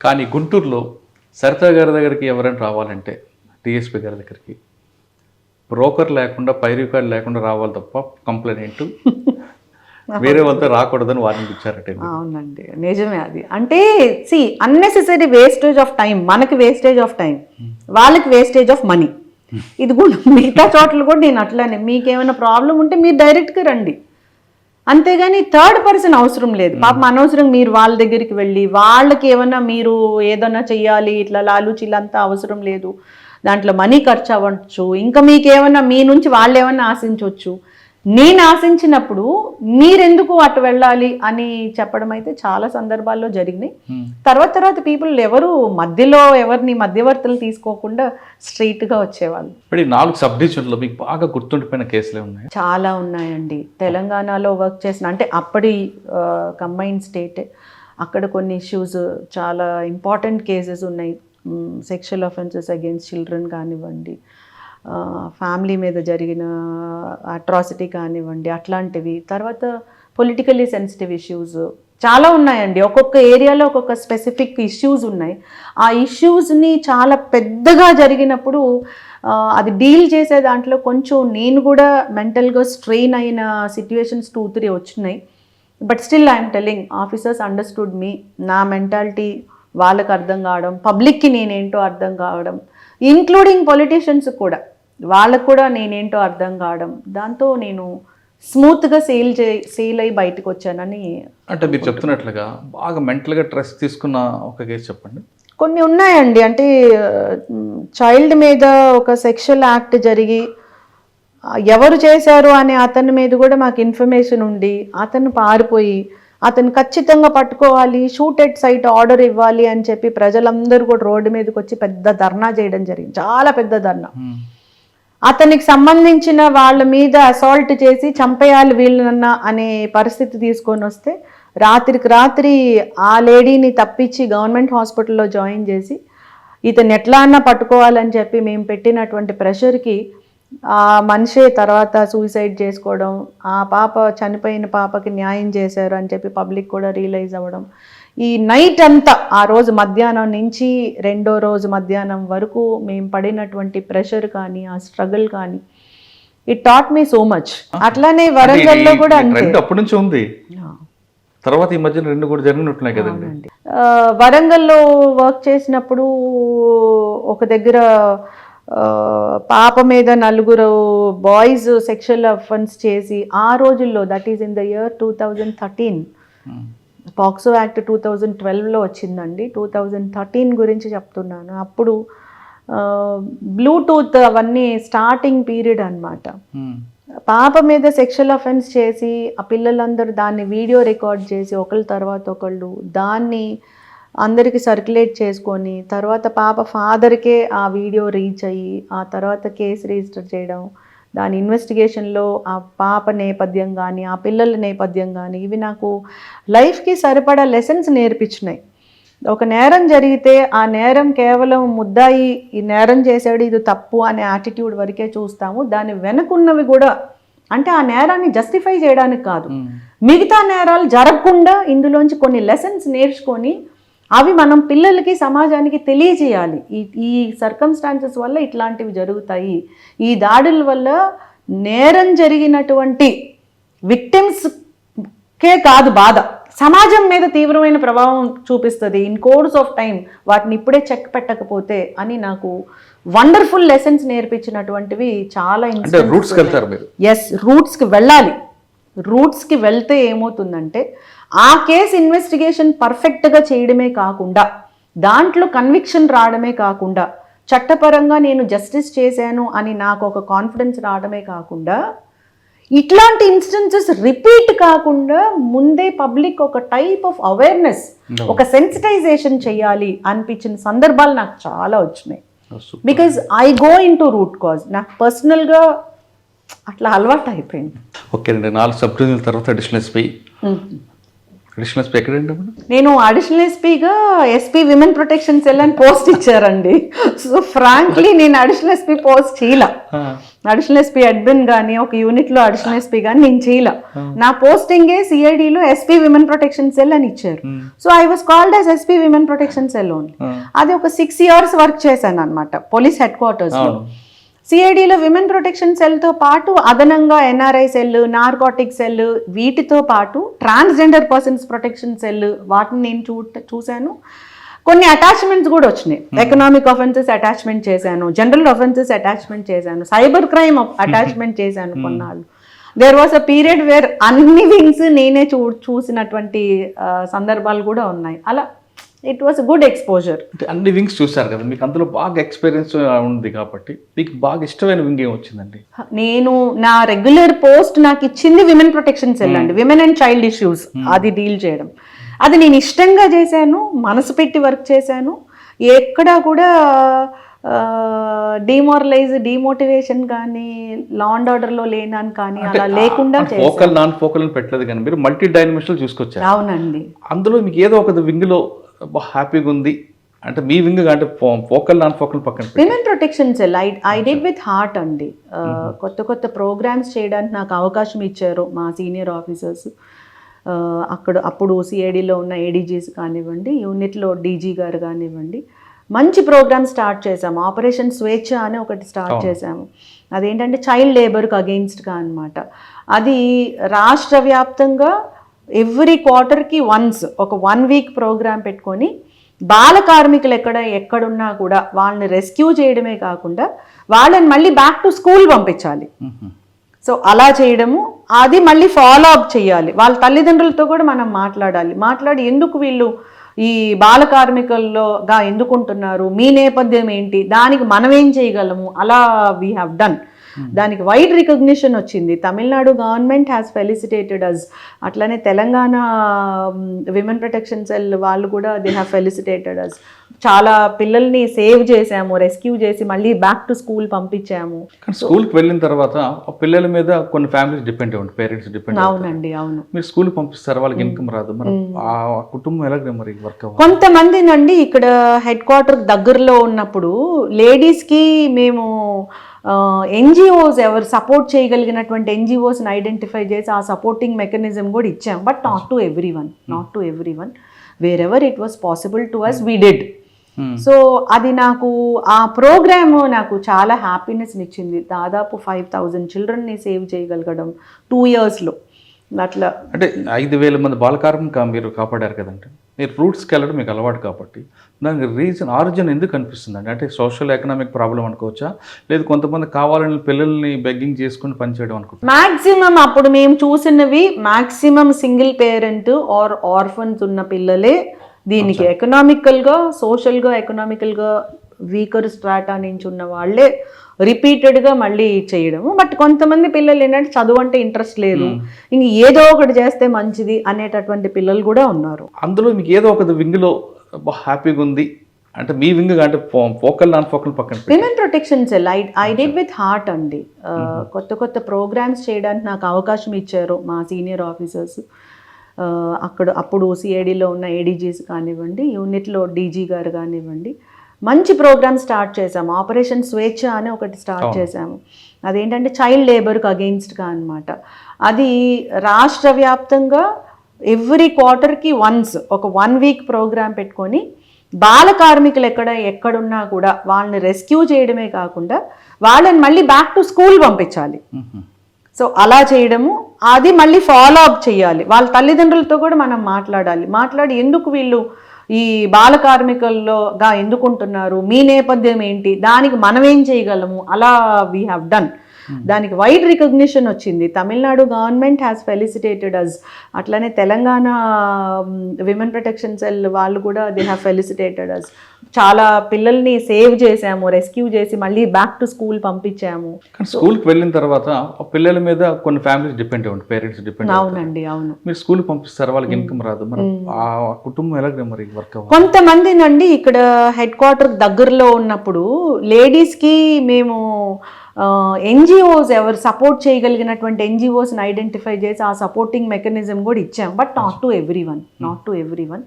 కానీ గుంటూరులో సరిత గారి దగ్గరికి ఎవరైనా రావాలంటే డిఎస్పీ గారి దగ్గరికి బ్రోకర్ లేకుండా పై రికార్డ్ లేకుండా రావాలి తప్ప కంప్లైంట్ వేరే వాళ్ళతో రాకూడదని వార్నింగ్ ఇచ్చారట. అవునండి, నిజమే అది. అంటే అన్నెసెసరీ వేస్టేజ్ ఆఫ్ టైం, మనకి వేస్టేజ్ ఆఫ్ టైం, వాళ్ళకి వేస్టేజ్ ఆఫ్ మనీ. ఇది కూడా మిగతా చోట్ల కూడా నేను అట్లానే, మీకేమైనా ప్రాబ్లం ఉంటే మీరు డైరెక్ట్గా రండి, అంతేగాని థర్డ్ పర్సన్ అవసరం లేదు. పాపం అనవసరం మీరు వాళ్ళ దగ్గరికి వెళ్ళి వాళ్ళకి ఏమన్నా మీరు ఏదన్నా చెయ్యాలి ఇట్లా లాలూచీలంతా అవసరం లేదు. దాంట్లో మనీ ఖర్చు అవ్వచ్చు, ఇంకా మీకేమన్నా మీ నుంచి వాళ్ళు ఏమన్నా ఆశించవచ్చు. నేను ఆశించినప్పుడు మీరెందుకు అటు వెళ్ళాలి అని చెప్పడం అయితే చాలా సందర్భాల్లో జరిగినాయి. తర్వాత పీపుల్ ఎవరు మధ్యలో ఎవరిని మధ్యవర్తులు తీసుకోకుండా స్ట్రైట్గా వచ్చేవాళ్ళు. ఇప్పుడు 4 సబ్ డివిజన్లో మీకు బాగా గుర్తుండిపోయిన కేసులే ఉన్నాయి? చాలా ఉన్నాయండి. తెలంగాణలో వర్క్ చేసిన, అంటే అప్పటి కంబైన్డ్ స్టేట్, అక్కడ కొన్ని ఇష్యూస్ చాలా ఇంపార్టెంట్ కేసెస్ ఉన్నాయి. సెక్షువల్ అఫెన్సెస్ అగెయిన్స్ట్ చిల్డ్రన్ కానివ్వండి, ఫ్యామిలీ మీద జరిగిన అట్రాసిటీ కానివ్వండి, అట్లాంటివి. తర్వాత పొలిటికల్లీ సెన్సిటివ్ ఇష్యూస్ చాలా ఉన్నాయండి. ఒక్కొక్క ఏరియాలో ఒక్కొక్క స్పెసిఫిక్ ఇష్యూస్ ఉన్నాయి. ఆ ఇష్యూస్ని చాలా పెద్దగా జరిగినప్పుడు అది డీల్ చేసే దాంట్లో కొంచెం నేను కూడా మెంటల్గా స్ట్రెయిన్ అయిన సిట్యుయేషన్స్ 2-3 వచ్చినాయి. But still I'm telling, officers understood me. నా మెంటాలిటీ వాళ్ళకి అర్థం కావడం, పబ్లిక్కి నేనేంటో అర్థం కావడం, ఇంక్లూడింగ్ పొలిటీషియన్స్ కూడా, వాళ్ళకు కూడా నేనేంటో అర్థం కావడం, దాంతో నేను స్మూత్గా సేల్ అయ్యి బయటకు వచ్చానని. అంటే మీరు చెప్తున్నట్లుగా బాగా మెంటల్గా స్ట్రెస్ తీసుకున్న ఒక కేసు చెప్పండి. కొన్ని ఉన్నాయండి. అంటే చైల్డ్ మీద ఒక సెక్షువల్ యాక్ట్ జరిగి ఎవరు చేశారు అనే అతని మీద కూడా మాకు ఇన్ఫర్మేషన్ ఉండి అతను పారిపోయి, అతను ఖచ్చితంగా పట్టుకోవాలి, షూట్ ఎట్ సైట్ ఆర్డర్ ఇవ్వాలి అని చెప్పి ప్రజలందరూ కూడా రోడ్డు మీదకి వచ్చి పెద్ద ధర్నా చేయడం జరిగింది, చాలా పెద్ద ధర్నా. అతనికి సంబంధించిన వాళ్ళ మీద అసాల్ట్ చేసి చంపేయాలి వీళ్ళనన్నా అనే పరిస్థితి తీసుకొని వస్తే రాత్రికి రాత్రి ఆ లేడీని తప్పించి గవర్నమెంట్ హాస్పిటల్లో జాయిన్ చేసి ఇతను ఎట్లా అన్నా పట్టుకోవాలని చెప్పి మేము పెట్టినటువంటి ప్రెషర్కి ఆ మనిషే తర్వాత సూసైడ్ చేసుకోవడం, ఆ పాప చనిపోయిన పాపకి న్యాయం చేశారు అని చెప్పి పబ్లిక్ కూడా రియలైజ్ అవ్వడం. ఈ నైట్ అంతా, ఆ రోజు మధ్యాహ్నం నుంచి రెండో రోజు మధ్యాహ్నం వరకు మేము పడినటువంటి ప్రెషర్ కానీ ఆ స్ట్రగుల్ కానీ, it taught me so much. అట్లానే వరంగల్లో కూడా అంతే. అప్పటి నుంచి ఉంది, తర్వాత ఈ మధ్యన 2 కూడా జరిగినట్టున్నాయి కదండి. వరంగల్లో వర్క్ చేసినప్పుడు ఒక దగ్గర పాప మీద 4 బాయ్స్ సెక్షువల్ అఫెన్స్ చేసి, ఆ రోజుల్లో, that is in the year 2013, POCSO act 2012లో వచ్చిందండి. 2013 గురించి చెప్తున్నాను. అప్పుడు బ్లూటూత్ అవన్నీ స్టార్టింగ్ పీరియడ్ అనమాట. పాప మీద సెక్షువల్ అఫెన్స్ చేసి ఆ పిల్లలందరూ దాన్ని వీడియో రికార్డ్ చేసి ఒకళ్ళ తర్వాత ఒకళ్ళు దాన్ని అందరికీ సర్క్యులేట్ చేసుకొని, తర్వాత పాప ఫాదర్కే ఆ వీడియో రీచ్ అయ్యి ఆ తర్వాత కేసు రిజిస్టర్ చేయడం, దాని ఇన్వెస్టిగేషన్లో ఆ పాప నేపథ్యం కానీ ఆ పిల్లల నేపథ్యం కానీ, ఇవి నాకు లైఫ్కి సరిపడా లెసన్స్ నేర్పించినాయి. ఒక నేరం జరిగితే ఆ నేరం కేవలం ముద్దాయి ఈ నేరం చేశాడు ఇది తప్పు అనే యాటిట్యూడ్ వరకే చూస్తాము. దాని వెనుకున్నవి కూడా, అంటే ఆ నేరాన్ని జస్టిఫై చేయడానికి కాదు, మిగతా నేరాలు జరగకుండా ఇందులోంచి కొన్ని లెసన్స్ నేర్చుకొని అవి మనం పిల్లలకి సమాజానికి తెలియజేయాలి. ఈ సర్కమ్స్టాన్సెస్ వల్ల ఇట్లాంటివి జరుగుతాయి, ఈ దాడుల వల్ల నేరం జరిగినటువంటి విక్టిమ్స్కే కాదు బాధ, సమాజం మీద తీవ్రమైన ప్రభావం చూపిస్తుంది ఇన్ కోర్స్ ఆఫ్ టైం, వాటిని ఇప్పుడే చెక్ పెట్టకపోతే అని నాకు వండర్ఫుల్ లెసన్స్ నేర్పించినటువంటివి చాలా. ఎస్, రూట్స్కి వెళ్ళాలి. రూట్స్కి వెళ్తే ఏమవుతుందంటే ఆ కేసు ఇన్వెస్టిగేషన్ పర్ఫెక్ట్గా చేయడమే కాకుండా, దాంట్లో కన్విక్షన్ రావడమే కాకుండా, చట్టపరంగా నేను జస్టిస్ చేశాను అని నాకు ఒక కాన్ఫిడెన్స్ రావడమే కాకుండా, ఇట్లాంటి ఇన్స్టెన్సెస్ రిపీట్ కాకుండా ముందే పబ్లిక్ ఒక టైప్ ఆఫ్ అవేర్నెస్, ఒక సెన్సిటైజేషన్ చేయాలి అనిపించిన సందర్భాలు నాకు చాలా వచ్చినాయి. Because I go in to root cause. నాకు పర్సనల్గా అట్లా అలవాటు అయిపోయింది. ఓకే అండి, 4 సబ్ డివిజన్ల తర్వాత అడిషనల్ ఎస్పీ అడిషనల్ ఎస్పీ ఎక్కడండి అప్పుడు? నేను అడిషనల్ ఎస్పీగా ఎస్పీ విమెన్ ప్రొటెక్షన్ సెల్ అని పోస్ట్ ఇచ్చారండి. సో ఫ్రాంక్లీ నేను అడిషనల్ ఎస్పీ పోస్ట్ చేయలే. అడిషనల్ ఎస్పీ అడ్మిన్ కానీ ఒక యూనిట్ లో అడిషనల్ ఎస్పీ కానీ నేను చేయలే. నా పోస్టింగే సిఐడిలో ఎస్పీ విమెన్ ప్రొటెక్షన్ సెల్ అని ఇచ్చారు. So I was called as SP women protection cell only. అది ఒక 6 years వర్క్ చేశాను అనమాట పోలీస్ హెడ్ క్వార్టర్స్ లో. సిఐడిలో విమెన్ ప్రొటెక్షన్ సెల్తో పాటు అదనంగా ఎన్ఆర్ఐ సెల్, నార్కోటిక్ సెల్, వీటితో పాటు ట్రాన్స్జెండర్ పర్సన్స్ ప్రొటెక్షన్ సెల్ వాటిని నేను చూశాను. కొన్ని అటాచ్మెంట్స్ కూడా వచ్చినాయి. ఎకనామిక్ అఫెన్సెస్ అటాచ్మెంట్ చేశాను, జనరల్ అఫెన్సెస్ అటాచ్మెంట్ చేశాను, సైబర్ క్రైమ్ అటాచ్మెంట్ చేశాను కొన్నాళ్ళు. There was a period where అన్ని వింగ్స్ నేనే చూసినటువంటి సందర్భాలు కూడా ఉన్నాయి. అలా ఇట్ వాస్ గుడ్ ఎక్స్పోజర్. అంటే అన్ని వింగ్స్ చూసారు కదా, మీకు అందులో బాగా ఎక్స్పీరియన్స్ ఉంది కాబట్టి మీకు బాగా ఇష్టమైన వింగ్ ఏం వచ్చిందండి? నేను నా రెగ్యులర్ పోస్ట్ నాకు ఇచ్చింది విమెన్ ప్రొటెక్షన్ సెల్ అండి. విమెన్ అండ్ చైల్డ్ ఇష్యూస్ అది డీల్ చేయడం. అది నేను ఇష్టంగా చేశాను, మనసు పెట్టి వర్క్ చేశాను. ఎక్కడా కూడా డిమోటివేషన్ కానీ లా అండ్ ఆర్డర్ లో లేనని కానీ అలా లేకుండా ఫోకల్ నాన్ ఫోకల్ అని పెట్టలేదు కానీ మీరు మల్టీ డైమెన్షనల్ చూసుకొచ్చారు. అవునండి. అందులో మీకు ఏదో ఒక వింగ్ లో హ్యాపీగా ఉంది అంటే మీ వింగ్ అంటే ఫోకల్ నాన్ ఫోకల్ పక్కన women protection sell I did with heart అండి. కొత్త కొత్త ప్రోగ్రామ్స్ చేయడానికి నాకు అవకాశం ఇచ్చారు మా సీనియర్ ఆఫీసర్స్. అప్పుడు సిఐడిలో ఉన్న ఏడీజీస్ కానివ్వండి, యూనిట్లో డీజీ గారు కానివ్వండి, మంచి ప్రోగ్రామ్ స్టార్ట్ చేసాము. ఆపరేషన్ స్వేచ్ఛ అని ఒకటి స్టార్ట్ చేసాము. అదేంటంటే చైల్డ్ లేబర్కి అగెయిన్స్ట్గా అనమాట. అది రాష్ట్ర వ్యాప్తంగా ఎవ్రీ క్వార్టర్కి వన్స్ ఒక 1 week ప్రోగ్రామ్ పెట్టుకొని బాల కార్మికులు ఎక్కడున్నా కూడా వాళ్ళని రెస్క్యూ చేయడమే కాకుండా వాళ్ళని మళ్ళీ బ్యాక్ టు స్కూల్ పంపించాలి. సో అలా చేయడము, అది మళ్ళీ ఫాలో అప్ చేయాలి. వాళ్ళ తల్లిదండ్రులతో కూడా మనం మాట్లాడి ఎందుకు వీళ్ళు ఈ బాల కార్మికుల్లోగా ఎందుకుంటున్నారు, మీ నేపథ్యం ఏంటి, దానికి మనం ఏం చేయగలము, అలా వీ హ్యావ్ డన్. దానికి వైడ్ రికగ్నిషన్ వచ్చింది. తమిళనాడు గవర్నమెంట్ హ్యాస్ ఫెలిసిటేటెడ్ అస్. అట్లనే తెలంగాణ విమెన్ ప్రొటెక్షన్ సెల్ వాళ్ళు కూడా దే హ్యావ్ ఫెలిసిటేటెడ్ అస్. చాలా పిల్లల్ని సేవ్ చేసాము, రెస్క్యూ చేసి మళ్ళీ బ్యాక్ టు స్కూల్ పంపించాము. స్కూల్కి వెళ్ళిన తర్వాత పిల్లల మీద కొన్ని ఫ్యామిలీస్ డిపెండ్ అవ్వండి, పేరెంట్స్ డిపెండ్. అవునండి, అవును. మీరు స్కూల్ పంపిస్తారు, వాళ్ళకి ఇన్కమ్ రాదు, మరి ఆ కుటుంబం ఎలాగ మరి వర్క్ అవ్వాలి? కొంతమంది నండి ఇక్కడ హెడ్ క్వార్టర్ దగ్గరలో ఉన్నప్పుడు లేడీస్కి మేము ఎన్జిఓస్ ఎవరు సపోర్ట్ చేయగలిగినటువంటి ఎన్జిఓస్ని ఐడెంటిఫై చేసి ఆ సపోర్టింగ్ మెకానిజం కూడా ఇచ్చాం. But not to every one. Wherever it was possible to us we did. So అది నాకు ఆ ప్రోగ్రామ్ నాకు చాలా హ్యాపీనెస్ని ఇచ్చింది. దాదాపు 5,000 చిల్డ్రన్ని సేవ్ చేయగలగడం 2 yearsలో. అట్లా అంటే 5,000 మంది బాలకార్మిక మీరు కాపాడారు కదంటే, మీరు రూట్స్కి వెళ్ళడం మీకు అలవాటు కాబట్టి దానికి ఆరిజిన్ ఎందుకు అనిపిస్తుందండి? అంటే సోషల్ ఎకనామిక్ ప్రాబ్లం అనుకోవచ్చా, లేదు కొంతమంది కావాలని పిల్లల్ని బెగ్గింగ్ చేసుకుని పనిచేయడం అనుకుంటా? మ్యాక్సిమం అప్పుడు మేము చూసినవి maximum single parent are orphans ఉన్న పిల్లలే దీనికి ఎకనామికల్గా, సోషల్గా, ఎకనామికల్గా వీకర్ స్ట్రాటా నుంచి ఉన్న వాళ్ళే రిపీటెడ్గా మళ్ళీ చేయడము. బట్ కొంతమంది పిల్లలు ఏంటంటే చదువు అంటే ఇంట్రెస్ట్ లేదు, ఇంక ఏదో ఒకటి చేస్తే మంచిది అనేటటువంటి పిల్లలు కూడా ఉన్నారు. అందులో మీకు ఏదో ఒక వింగ్లో హ్యాపీగా ఉంది అంటే మీ వింగ్ అంటే ఫోకల్ నాన్ ఫోకల్ పక్కన women protection sell I did with heart అండి. కొత్త కొత్త ప్రోగ్రామ్స్ చేయడానికి నాకు అవకాశం ఇచ్చారు మా సీనియర్ ఆఫీసర్స్. అప్పుడు సిఐడిలో ఉన్న ఏడీజీస్ కానివ్వండి, యూనిట్లో డీజీ గారు కానివ్వండి, మంచి ప్రోగ్రామ్ స్టార్ట్ చేసాము. ఆపరేషన్ స్వేచ్ఛ అని ఒకటి స్టార్ట్ చేసాము. అదేంటంటే చైల్డ్ లేబర్కి అగెయిన్స్ట్గా అనమాట. అది రాష్ట్ర వ్యాప్తంగా ఎవ్రీ క్వార్టర్కి వన్స్ ఒక 1 week ప్రోగ్రామ్ పెట్టుకొని బాల కార్మికులు ఎక్కడున్నా కూడా వాళ్ళని రెస్క్యూ చేయడమే కాకుండా వాళ్ళని మళ్ళీ బ్యాక్ టు స్కూల్ పంపించాలి. సో అలా చేయడము, అది మళ్ళీ ఫాలో అప్ చేయాలి. వాళ్ళ తల్లిదండ్రులతో కూడా మనం మాట్లాడి ఎందుకు వీళ్ళు ఈ బాల కార్మికుల్లోగా ఎందుకుంటున్నారు, మీ నేపథ్యం ఏంటి, దానికి మనం ఏం చేయగలము, అలా వీ హ్యావ్ డన్. దానికి వైడ్ రికగ్నిషన్ వచ్చింది. తమిళనాడు గవర్నమెంట్ హ్యాస్ ఫెలిసిటేటెడ్ అస్. అట్లనే తెలంగాణ విమెన్ ప్రొటెక్షన్ సెల్ వాళ్ళు కూడా దే హ్యావ్ ఫెలిసిటేటెడ్ అస్. చాలా పిల్లల్ని సేవ్ చేసాము, రెస్క్యూ చేసి మళ్ళీ బ్యాక్ టు స్కూల్ పంపించాము. స్కూల్కి వెళ్ళిన తర్వాత పిల్లల మీద కొన్ని ఫ్యామిలీస్ డిపెండ్ అవ్వండి, పేరెంట్స్ డిపెండ్. అవునండి, అవును. మీరు స్కూల్కి పంపిస్తారు, వాళ్ళకి ఇన్కమ్ రాదు, మరి ఆ కుటుంబం ఎలాగ మరి వర్క్ అవ్వాలి? కొంతమంది నండి ఇక్కడ హెడ్ క్వార్టర్ దగ్గరలో ఉన్నప్పుడు లేడీస్కి మేము ఎన్జిఓస్ ఎవరు సపోర్ట్ చేయగలిగినటువంటి ఎన్జిఓస్ని ఐడెంటిఫై చేసి ఆ సపోర్టింగ్ మెకానిజం కూడా ఇచ్చాం. But not to every one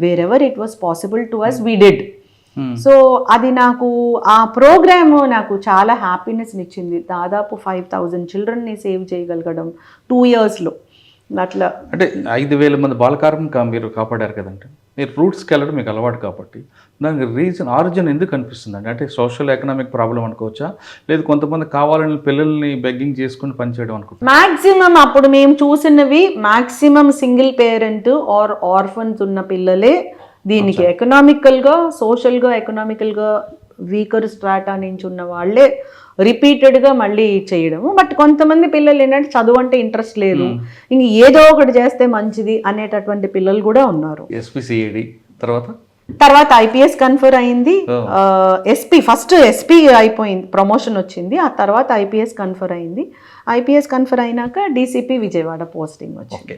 wherever it was possible to us we did. So అది నాకు ఆ ప్రోగ్రామ్ నాకు చాలా హ్యాపీనెస్ని ఇచ్చింది. దాదాపు 5,000 చిల్డ్రన్ని సేవ్ చేయగలగడం 2 yearsలో. అట్లా అంటే 5,000 మంది బాలకార్మిక మీరు కాపాడారు కదండి. మీరు రూట్స్కి వెళ్ళడం మీకు అలవాటు కాబట్టి దానికి ఆరిజిన్ ఎందుకు అనిపిస్తుందండి? అంటే సోషల్ ఎకనామిక్ ప్రాబ్లం అనుకోవచ్చా, లేదు కొంతమంది కావాలని పిల్లల్ని బెగ్గింగ్ చేసుకుని పనిచేయడం అనుకుంటా? మ్యాక్సిమం అప్పుడు మేము చూసినవి maximum single parent are orphans ఉన్న పిల్లలే దీనికి ఎకనామికల్గా సోషల్గా ఎకనామికల్గా వీకర్ స్ట్రాటా నుంచి ఉన్న వాళ్ళే రిపీటెడ్గా మళ్ళీ చేయడము. బట్ కొంతమంది పిల్లలు ఏంటంటే చదువు అంటే ఇంట్రెస్ట్ లేదు, ఇంక ఏదో ఒకటి చేస్తే మంచిది అనేటటువంటి పిల్లలు కూడా ఉన్నారు. ఎస్పీసీఏడి తర్వాత ఐపీఎస్ కన్ఫర్ అయింది. ఫస్ట్ ఎస్పీ అయిపోయింది, ప్రమోషన్ వచ్చింది. ఆ తర్వాత ఐపీఎస్ కన్ఫర్ అయింది. ఐపీఎస్ కన్ఫర్ అయినాక డీసీపీ విజయవాడ పోస్టింగ్ వచ్చింది.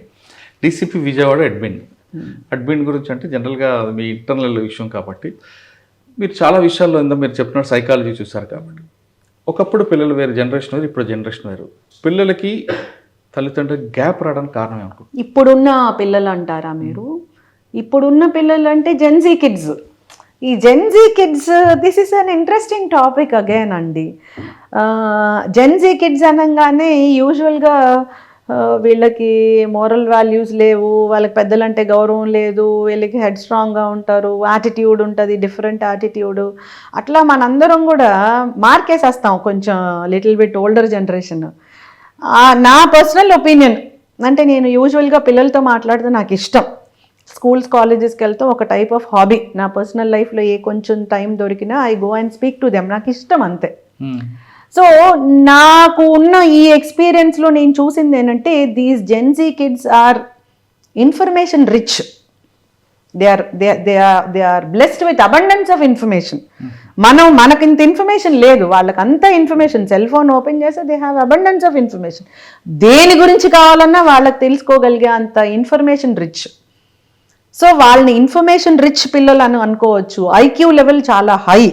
డీసీపీ విజయవాడ అడ్మిన్ గురించి అంటే జనరల్గా మీ ఇంటర్నల్ విషయం కాబట్టి మీరు చాలా విషయాల్లో మీరు చెప్పినట్టు సైకాలజీ చూసారు కాబట్టి ఒకప్పుడు పిల్లలు వేరు, జనరేషన్ వేరు, ఇప్పుడు జనరేషన్ వేరు. పిల్లలకి తల్లిదండ్రులు గ్యాప్ రావడానికి కారణం ఏమనుకుంటున్నారు? ఇప్పుడున్న పిల్లలు అంటారా మీరు? ఇప్పుడున్న పిల్లలు అంటే జెన్జీ కిడ్స్. ఈ Gen Z kids, this is an interesting topic again అండి. జెన్జీ కిడ్స్ అనగానే యూజువల్గా వీళ్ళకి మోరల్ వాల్యూస్ లేవు, వాళ్ళకి పెద్దలంటే గౌరవం లేదు, వీళ్ళకి హెడ్ స్ట్రాంగ్గా ఉంటారు, యాటిట్యూడ్ ఉంటుంది, డిఫరెంట్ యాటిట్యూడ్. అట్లా మనందరం కూడా మార్కేసేస్తాం కొంచెం లిటిల్ బిట్ ఓల్డర్ జనరేషన్. నా పర్సనల్ ఒపీనియన్ అంటే నేను యూజువల్గా పిల్లలతో మాట్లాడితే నాకు ఇష్టం. స్కూల్స్ కాలేజెస్కి వెళ్తే ఒక టైప్ ఆఫ్ హాబీ. నా పర్సనల్ లైఫ్లో ఏ కొంచెం టైం దొరికినా I go and speak to them. నాకు ఇష్టం అంతే. సో నాకు ఉన్న ఈ ఎక్స్పీరియన్స్లో నేను చూసింది ఏంటంటే these gen Z kids are information rich. They are blessed with abundance of information. మనకి ఇంత ఇన్ఫర్మేషన్ లేదు, వాళ్ళకి అంత ఇన్ఫర్మేషన్. సెల్ ఫోన్ ఓపెన్ చేస్తే they have abundance of information. దేని గురించి కావాలన్నా వాళ్ళకి తెలుసుకోగలిగే అంత ఇన్ఫర్మేషన్ రిచ్. సో వాళ్ళని ఇన్ఫర్మేషన్ రిచ్ పిల్లలు అని అనుకోవచ్చు. ఐక్యూ లెవెల్ చాలా హై,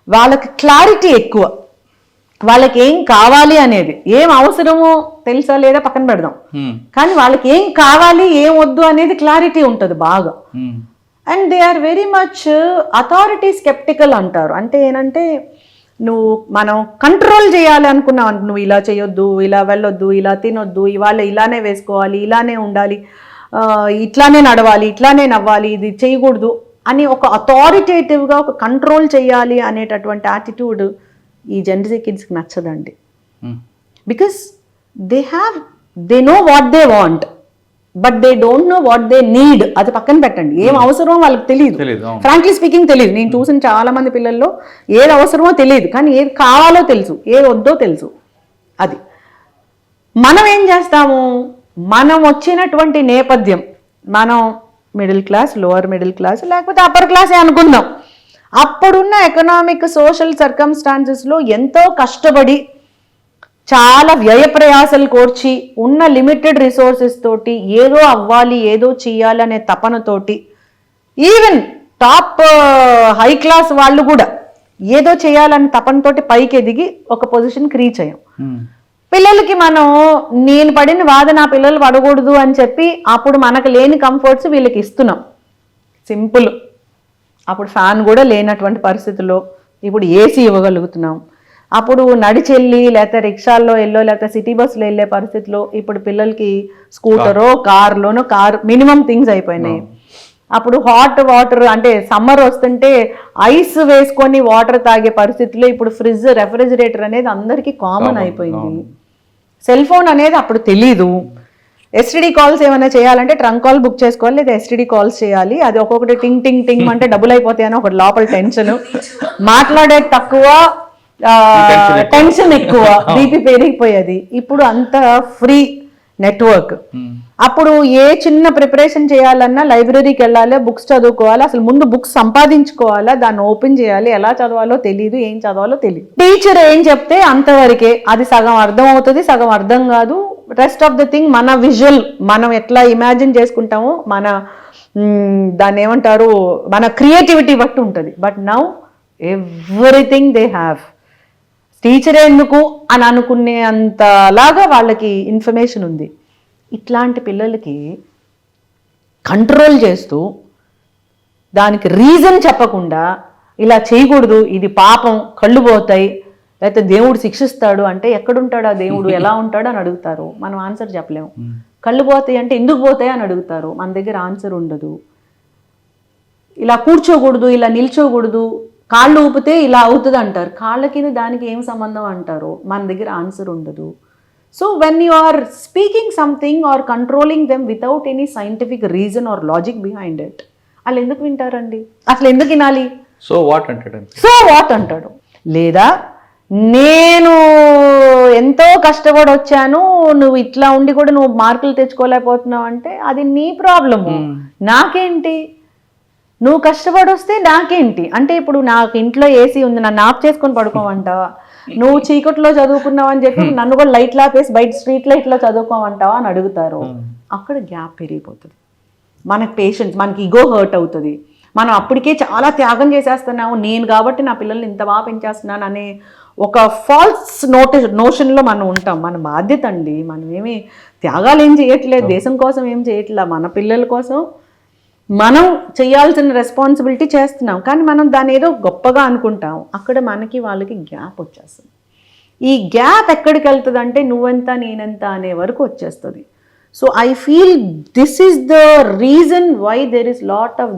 వాళ్ళకి క్లారిటీ ఎక్కువ. వాళ్ళకి ఏం కావాలి అనేది, ఏం అవసరమో తెలుసా లేదా పక్కన పెడదాం, కానీ వాళ్ళకి ఏం కావాలి ఏం వద్దు అనేది క్లారిటీ ఉంటుంది బాగా. And they are very much authority sceptical అంటారు. అంటే ఏంటంటే మనం కంట్రోల్ చేయాలి అనుకున్నావు, నువ్వు ఇలా చేయొద్దు, ఇలా వెళ్ళొద్దు, ఇలా తినొద్దు, ఇవాళ ఇలానే వేసుకోవాలి, ఇలానే ఉండాలి, ఇట్లానే నడవాలి, ఇట్లానే నవ్వాలి, ఇది చేయకూడదు అని ఒక అథారిటేటివ్గా ఒక కంట్రోల్ చేయాలి అనేటటువంటి యాటిట్యూడ్ ఈ జెన్జీ కిడ్స్కి నచ్చదండి. Because they know what they want but they don't know what they need. అది పక్కన పెట్టండి, ఏం అవసరమో వాళ్ళకి తెలియదు. ఫ్రాంక్లీ స్పీకింగ్ తెలియదు. నేను చూసిన చాలా మంది పిల్లల్లో ఏది అవసరమో తెలియదు, కానీ ఏది కావాలో తెలుసు, ఏది వద్దో తెలుసు. అది మనం ఏం చేస్తాము, మనం వచ్చినటువంటి నేపథ్యం, మనం middle class, lower middle class, లేకపోతే అప్పర్ క్లాసే అనుకుందాం. అప్పుడున్న ఎకనామిక్ సోషల్ సర్కమ్స్టాన్సెస్లో ఎంతో కష్టపడి చాలా వ్యయ ప్రయాసాలు కోర్చి ఉన్న లిమిటెడ్ రిసోర్సెస్ తోటి ఏదో అవ్వాలి, ఏదో చేయాలి అనే తపనతోటి, ఈవెన్ టాప్ హై క్లాస్ వాళ్ళు కూడా ఏదో చేయాలనే తపనతోటి పైకి ఎదిగి ఒక పొజిషన్కి రీచ్ అయ్యాం. పిల్లలకి నేను పడిన బాధ నా పిల్లలు పడకూడదు అని చెప్పి అప్పుడు మనకు లేని కంఫర్ట్స్ వీళ్ళకి ఇస్తున్నాం. సింపుల్. అప్పుడు ఫ్యాన్ కూడా లేనటువంటి పరిస్థితుల్లో ఇప్పుడు ఏసీ ఇవ్వగలుగుతున్నాం. అప్పుడు నడిచెళ్ళి లేకపోతే రిక్షాల్లో లేకపోతే సిటీ బస్సులో వెళ్ళే పరిస్థితిలో ఇప్పుడు పిల్లలకి స్కూటరో కార్లోనో మినిమం థింగ్స్ అయిపోయినాయి. అప్పుడు హాట్ వాటర్ అంటే సమ్మర్ వస్తుంటే ఐస్ వేసుకొని వాటర్ తాగే పరిస్థితుల్లో ఇప్పుడు ఫ్రిడ్జ్, రెఫ్రిజిరేటర్ అనేది అందరికీ కామన్ అయిపోయింది. సెల్ ఫోన్ అనేది అప్పుడు తెలీదు. ఎస్టీడీ కాల్స్ ఏమైనా చేయాలంటే ట్రంక్ కాల్ బుక్ చేసుకోవాలి, లేదా ఎస్టీడీ కాల్స్ చేయాలి. అది ఒక్కొక్కటి టింగ్ టింగ్ టింగ్ అంటే డబ్బులు అయిపోతాయని ఒకటి లోపల టెన్షన్, మాట్లాడేది తక్కువ, టెన్షన్ ఎక్కువ, బీపీ పెరిగిపోయేది. ఇప్పుడు అంత ఫ్రీ నెట్వర్క్. అప్పుడు ఏ చిన్న ప్రిపరేషన్ చేయాలన్నా లైబ్రరీకి వెళ్ళాలి, బుక్స్ చదువుకోవాలి. అసలు ముందు బుక్స్ సంపాదించుకోవాలా, దాన్ని ఓపెన్ చేయాలి, ఎలా చదవాలో తెలియదు, ఏం చదవాలో తెలియదు. టీచర్ ఏం చెప్తే అంతవరకే, అది సగం అర్థం అవుతుంది, సగం అర్థం కాదు. రెస్ట్ ఆఫ్ ద థింగ్ మన విజువల్, మనం ఎట్లా ఇమాజిన్ చేసుకుంటామో దాన్ని ఏమంటారు, మన క్రియేటివిటీ బట్టి ఉంటుంది. But now everything they have. Teacher ఎందుకు అని అనుకునే అంతలాగా వాళ్ళకి ఇన్ఫర్మేషన్ ఉంది. ఇట్లాంటి పిల్లలకి కంట్రోల్ చేస్తూ దానికి రీజన్ చెప్పకుండా ఇలా చేయకూడదు, ఇది పాపం, కళ్ళు పోతాయి, లేకపోతే దేవుడు శిక్షిస్తాడు అంటే ఎక్కడుంటాడు ఆ దేవుడు, ఎలా ఉంటాడు అని అడుగుతారు. మనం ఆన్సర్ చెప్పలేము. కళ్ళు పోతాయి అంటే ఎందుకు పోతాయి అని అడుగుతారు. మన దగ్గర ఆన్సర్ ఉండదు. ఇలా కూర్చోకూడదు, ఇలా నిల్చోకూడదు, కాళ్ళు ఊపితే ఇలా అవుతుంది అంటారు. కాళ్ళకి దానికి ఏం సంబంధం అంటారు. మన దగ్గర ఆన్సర్ ఉండదు. So when you are speaking something or controlling them without any scientific reason or logic behind it, వాళ్ళు ఎందుకు వింటారండి? అసలు ఎందుకు వినాలి? సో వాట్ అంటాడు, సో వాట్ అంటాడు. లేదా నేను ఎంతో కష్టపడి వచ్చాను, నువ్వు ఇట్లా ఉండి కూడా నువ్వు మార్కులు తెచ్చుకోలేకపోతున్నావు అంటే అది నీ ప్రాబ్లము, నాకేంటి? నువ్వు కష్టపడి వస్తే నాకేంటి? అంటే ఇప్పుడు నాకు ఇంట్లో ఏసీ ఉంది, నన్ను ఆఫ్ చేసుకొని పడుకోమంటావా? నువ్వు చీకట్లో చదువుకున్నావు అని చెప్పి నన్ను కూడా లైట్ లాపేసి బయట స్ట్రీట్ లైట్లో చదువుకోమంటావా అని అడుగుతారు. అక్కడ గ్యాప్ పెరిగిపోతుంది. మనకు పేషెన్స్, మనకి ఈగో హర్ట్ అవుతుంది. మనం అప్పటికే చాలా త్యాగం చేసేస్తున్నాము, నేను కాబట్టి నా పిల్లల్ని ఇంత బాగా పెంచేస్తున్నాను అనే ఒక ఫాల్స్ నోషన్లో మనం ఉంటాం. మన బాధ్యత అండి, మనం ఏమి త్యాగాలు ఏం చేయట్లేదు, దేశం కోసం ఏం చేయట్లేదు, మన పిల్లల కోసం మనం చేయాల్సిన రెస్పాన్సిబిలిటీ చేస్తున్నాం. కానీ మనం దాన్ని ఏదో గొప్పగా అనుకుంటాం. అక్కడ మనకి వాళ్ళకి గ్యాప్ వచ్చేస్తుంది. ఈ గ్యాప్ ఎక్కడికి వెళ్తుంది అంటే నువ్వెంత నేనెంత అనే వరకు వచ్చేస్తుంది. So I feel this is the reason why there is lot of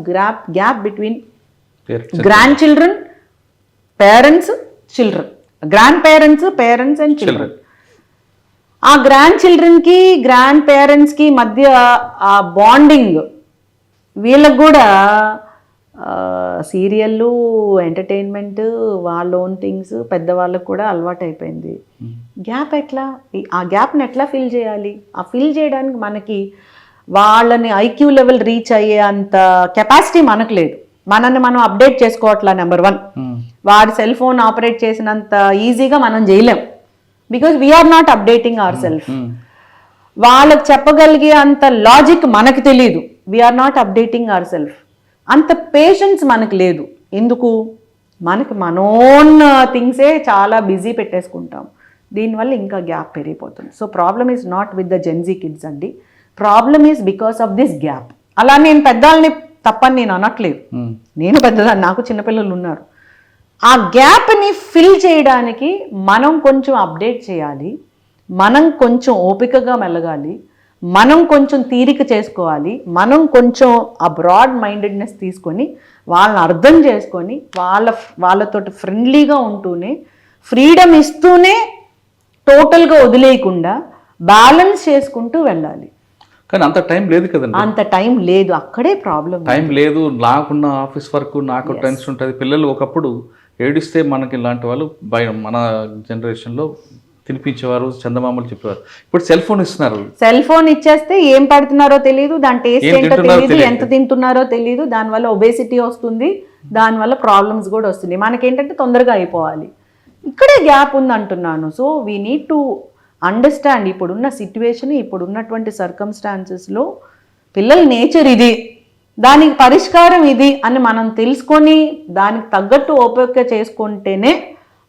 gap between grandchildren, parents, children, grandparents, parents and children. ఆ గ్రాండ్ చిల్డ్రన్కి గ్రాండ్ పేరెంట్స్కి మధ్య ఆ బాండింగ్, వీళ్ళకు కూడా సీరియళ్ళు, ఎంటర్టైన్మెంట్, వాళ్ళ ఓన్ థింగ్స్ పెద్దవాళ్ళకు కూడా అలవాటు అయిపోయింది. గ్యాప్ ఎట్లా, ఆ గ్యాప్ని ఎట్లా ఫిల్ చేయాలి? ఆ ఫిల్ చేయడానికి మనకి వాళ్ళని ఐక్యూ లెవెల్ రీచ్ అయ్యే అంత కెపాసిటీ మనకు లేదు. మనల్ని మనం అప్డేట్ చేసుకోవట్లా. నెంబర్ 1, వాడి సెల్ ఫోన్ ఆపరేట్ చేసినంత ఈజీగా మనం చేయలేం. Because we're not updating our self. వాళ్ళకి చెప్పగలిగే అంత లాజిక్ మనకు తెలియదు. We're not updating our self. అంత పేషెన్స్ మనకు లేదు. ఎందుకు? మనకి మన ఓన్ థింగ్సే చాలా బిజీ పెట్టేసుకుంటాం. దీనివల్ల ఇంకా గ్యాప్ పెరిగిపోతుంది. So problem is not with the Gen Z kids అండి, problem is because of this gap. అలా నేను పెద్దవాళ్ళని తప్పని నేను అనట్లేదు, నేను పెద్దదాన్ని, నాకు చిన్నపిల్లలు ఉన్నారు. ఆ గ్యాప్ని ఫిల్ చేయడానికి మనం కొంచెం అప్డేట్ చేయాలి, మనం కొంచెం ఓపికగా మెలగాలి, మనం కొంచెం తీరిక చేసుకోవాలి, మనం కొంచెం ఆ బ్రాడ్ మైండెడ్నెస్ తీసుకొని వాళ్ళని అర్థం చేసుకొని వాళ్ళతో ఫ్రెండ్లీగా ఉంటూనే, ఫ్రీడమ్ ఇస్తూనే, టోటల్గా వదిలేయకుండా బ్యాలెన్స్ చేసుకుంటూ వెళ్ళాలి. కానీ అంత టైం లేదు కదండి. అంత టైం లేదు, అక్కడే ప్రాబ్లం. టైం లేదు, నాకున్న ఆఫీస్ వర్క్, నాకు టెన్షన్ ఉంటుంది. పిల్లలు ఒకప్పుడు ఏడిస్తే మనకి ఇలాంటి వాళ్ళు మన జనరేషన్లో తినిపించేవారు, చందమామలు చెప్పేవారు. ఇప్పుడు సెల్ ఫోన్ ఇస్తున్నారు. సెల్ ఫోన్ ఇచ్చేస్తే ఏం పెడుతున్నారో తెలియదు, దాని టేస్ట్ ఏంటో తెలియదు, ఎంత తింటున్నారో తెలియదు, దానివల్ల ఒబేసిటీ వస్తుంది, దానివల్ల ప్రాబ్లమ్స్ కూడా వస్తుంది. మనకేంటంటే తొందరగా అయిపోవాలి. ఇక్కడే గ్యాప్ ఉంది అంటున్నాను. So we need to understand ఇప్పుడున్న సిట్యువేషన్, ఇప్పుడున్నటువంటి సర్కమ్స్టాన్సెస్లో పిల్లల నేచర్ ఇది, దానికి పరిష్కారం ఇది అని మనం తెలుసుకొని దానికి తగ్గట్టు ఓపిక చేసుకుంటేనే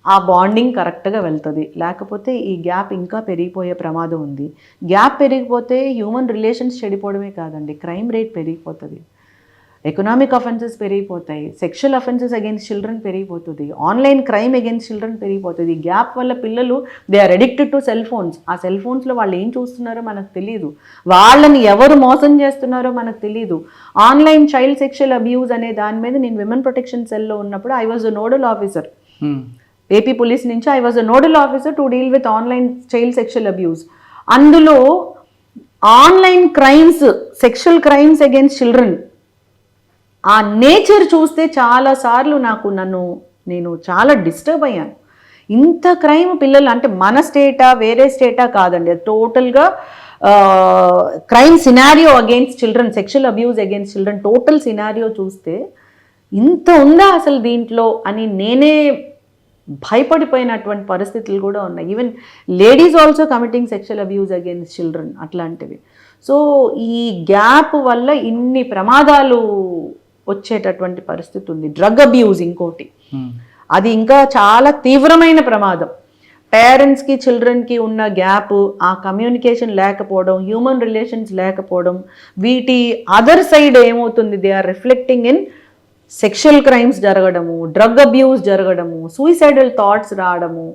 ఆ బాండింగ్ కరెక్ట్గా వెళ్తుంది. లేకపోతే ఈ గ్యాప్ ఇంకా పెరిగిపోయే ప్రమాదం ఉంది. గ్యాప్ పెరిగిపోతే హ్యూమన్ రిలేషన్స్ చెడిపోవడమే కాదండి, క్రైమ్ రేట్ పెరిగిపోతుంది, ఎకనామిక్ అఫెన్సెస్ పెరిగిపోతాయి, సెక్షువల్ అఫెన్సెస్ అగైన్స్ చిల్డ్రన్ పెరిగిపోతుంది, ఆన్లైన్ క్రైమ్ అగైన్స్ చిల్డ్రన్ పెరిగిపోతుంది. ఈ గ్యాప్ వల్ల పిల్లలు they are addicted to cell phones. ఆ సెల్ ఫోన్స్లో వాళ్ళు ఏం చూస్తున్నారో మనకు తెలియదు, వాళ్ళని ఎవరు మోసం చేస్తున్నారో మనకు తెలియదు. ఆన్లైన్ చైల్డ్ సెక్షువల్ అబ్యూస్ అనే దాని మీద నేను విమెన్ ప్రొటెక్షన్ సెల్లో ఉన్నప్పుడు I was a nodal officer, AP police నుంచి I was a nodal officer to deal with online child sexual abuse. అందులో online crimes, sexual crimes against children, ఆ nature చూస్తే చాలాసార్లు నేను చాలా డిస్టర్బ్ అయ్యాను. ఇంత క్రైమ్ పిల్లలు అంటే మన స్టేటా వేరే స్టేటా కాదండి, అది టోటల్గా crime scenario against children, sexual abuse against children total scenario చూస్తే ఇంత ఉందా అసలు దీంట్లో అని నేనే భయపడిపోయినటువంటి పరిస్థితులు కూడా ఉన్నాయి. Even ladies also committing sexual abuse against children అట్లాంటివి. సో ఈ గ్యాప్ వల్ల ఇన్ని ప్రమాదాలు వచ్చేటటువంటి పరిస్థితి ఉంది. డ్రగ్ అబ్యూజ్ ఇంకోటి, అది ఇంకా చాలా తీవ్రమైన ప్రమాదం. పేరెంట్స్కి చిల్డ్రన్కి ఉన్న గ్యాప్, ఆ కమ్యూనికేషన్ లేకపోవడం, హ్యూమన్ రిలేషన్స్ లేకపోవడం, వీటి అదర్ సైడ్ ఏమవుతుంది, they are reflecting in sexual crimes జరగడము, డ్రగ్ అబ్యూస్ జరగడము, సూసైడల్ థాట్స్ రావడము,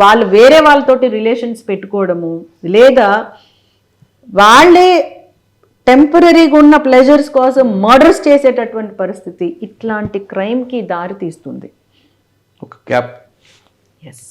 వాళ్ళు వేరే వాళ్ళతోటి రిలేషన్స్ పెట్టుకోవడము, లేదా వాళ్ళే టెంపరీగా ఉన్న ప్లెజర్స్ కోసం మర్డర్స్ చేసేటటువంటి పరిస్థితి, ఇట్లాంటి క్రైమ్కి దారి తీస్తుంది. ఒక గ్యాప్. ఎస్.